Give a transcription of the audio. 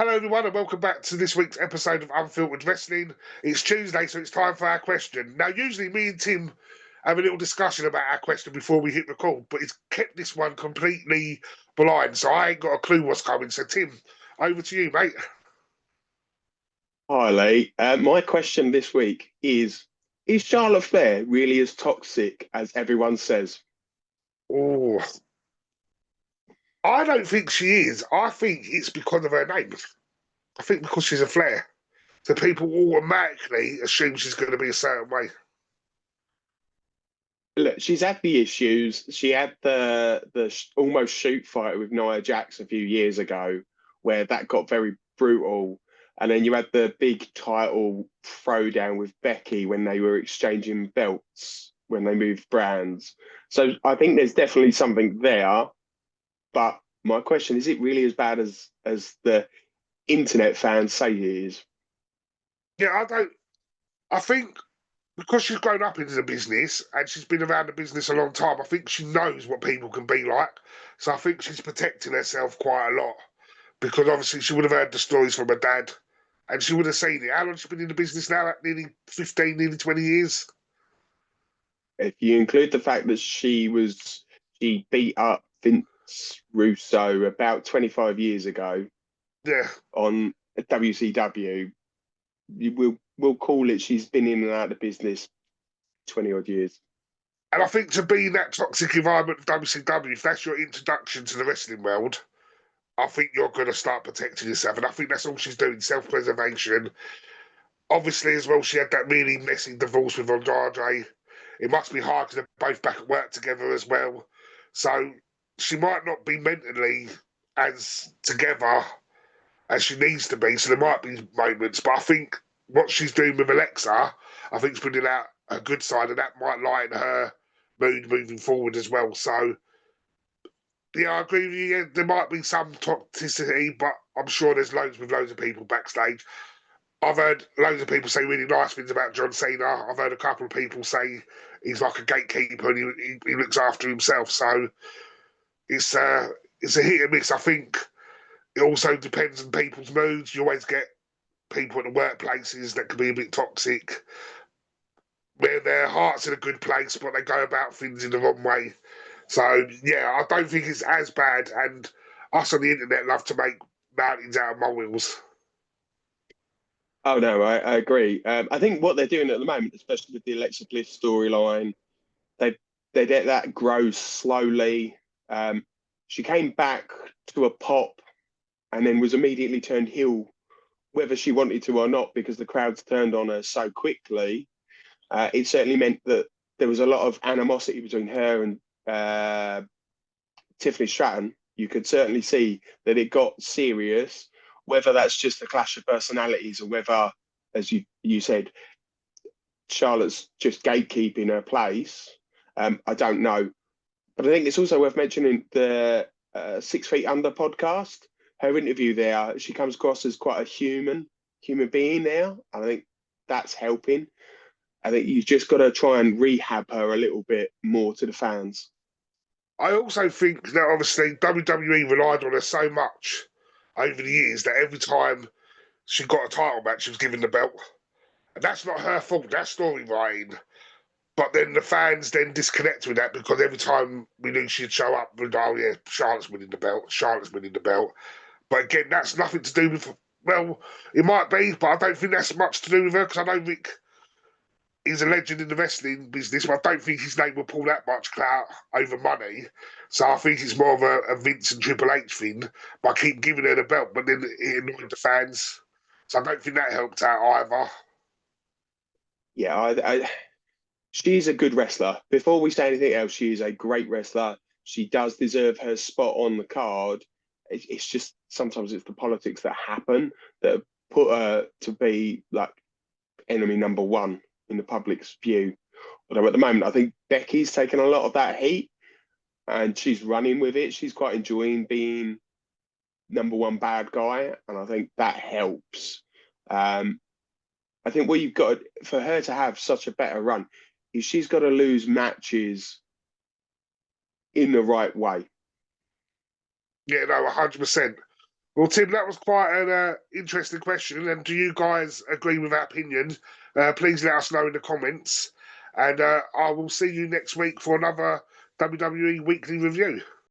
Hello, everyone, and welcome back to this week's episode of Unfiltered Wrestling. It's Tuesday, so it's time for our question. Now, usually me and Tim have a little discussion about our question before we hit record, but he's kept this one completely blind, so I ain't got a clue what's coming. So, Tim, over to you, mate. Hi, Lee. My question this week is Charlotte Flair really as toxic as everyone says? Oh, I don't think she is. I think it's because of her name. I think because she's a Flair. So people automatically assume she's going to be a certain way. Look, she's had the issues. She had the almost shoot fight with Nia Jax a few years ago, where that got very brutal. And then you had the big title throwdown with Becky when they were exchanging belts when they moved brands. So I think there's definitely something there. But my question is it really as bad as the internet fans say it is? Yeah, I don't. I think because she's grown up into the business and she's been around the business a long time, I think she knows what people can be like. So I think she's protecting herself quite a lot because obviously she would have heard the stories from her dad and she would have seen it. How long has she been in the business now? Like nearly 15, nearly 20 years? If you include the fact that she beat up Vince Russo about 25 years ago Yeah. on WCW, we'll call it she's been in and out of the business 20 odd years. And I think to be in that toxic environment of WCW, if that's your introduction to the wrestling world, I think you're going to start protecting yourself. And I think that's all she's doing, self-preservation. Obviously, as well, she had that really messy divorce with Andrade. It must be hard because they're both back at work together as well. So she might not be mentally as together as she needs to be. So there might be moments, but I think what she's doing with Alexa, I think it's bringing out a good side, and that might lighten her mood moving forward as well. So yeah, I agree with you. Yeah, there might be some toxicity, but I'm sure there's loads of people backstage. I've heard loads of people say really nice things about John Cena. I've heard a couple of people say he's like a gatekeeper and he looks after himself. So it's it's a hit and miss. I think it also depends on people's moods. You always get people at the workplaces that can be a bit toxic, where their heart's in a good place, but they go about things in the wrong way. So yeah, I don't think it's as bad. And us on the internet love to make mountains out of molehills. Oh no, I agree. I think what they're doing at the moment, especially with the Alexa Bliss storyline, they they let that grow slowly. She came back to a pop and then was immediately turned heel, whether she wanted to or not, because the crowds turned on her so quickly. It certainly meant that there was a lot of animosity between her and Tiffany Stratton. You could certainly see that it got serious, whether that's just a clash of personalities or whether, as you said, Charlotte's just gatekeeping her place. I don't know. But I think it's also worth mentioning the 6 Feet Under podcast. Her interview there, she comes across as quite a human being now. I think that's helping. I think you've just got to try and rehab her a little bit more to the fans. I also think that obviously WWE relied on her so much over the years that every time she got a title match, she was given the belt. And that's not her fault, that's story writing. But then the fans then disconnect with that because every time we knew she'd show up, we'd oh yeah, Charlotte's winning the belt, Charlotte's winning the belt. But again, that's nothing to do with, well, it might be, but I don't think that's much to do with her because I know Rick is a legend in the wrestling business, but I don't think his name will pull that much clout over money. So I think it's more of a Vince and Triple H thing. But I keep giving her the belt, but then it annoyed the fans. So I don't think that helped out either. Yeah, she's a good wrestler. Before we say anything else, she is a great wrestler. She does deserve her spot on the card. It's just sometimes it's the politics that happen that put her to be like enemy number one in the public's view. Although at the moment, I think Becky's taken a lot of that heat and she's running with it. She's quite enjoying being number one bad guy, and I think that helps. I think what you've got for her to have such a better run is she's got to lose matches in the right way. Yeah, no, 100%. Well, Tim, that was quite an interesting question. And do you guys agree with our opinion? Please let us know in the comments. And I will see you next week for another WWE Weekly Review.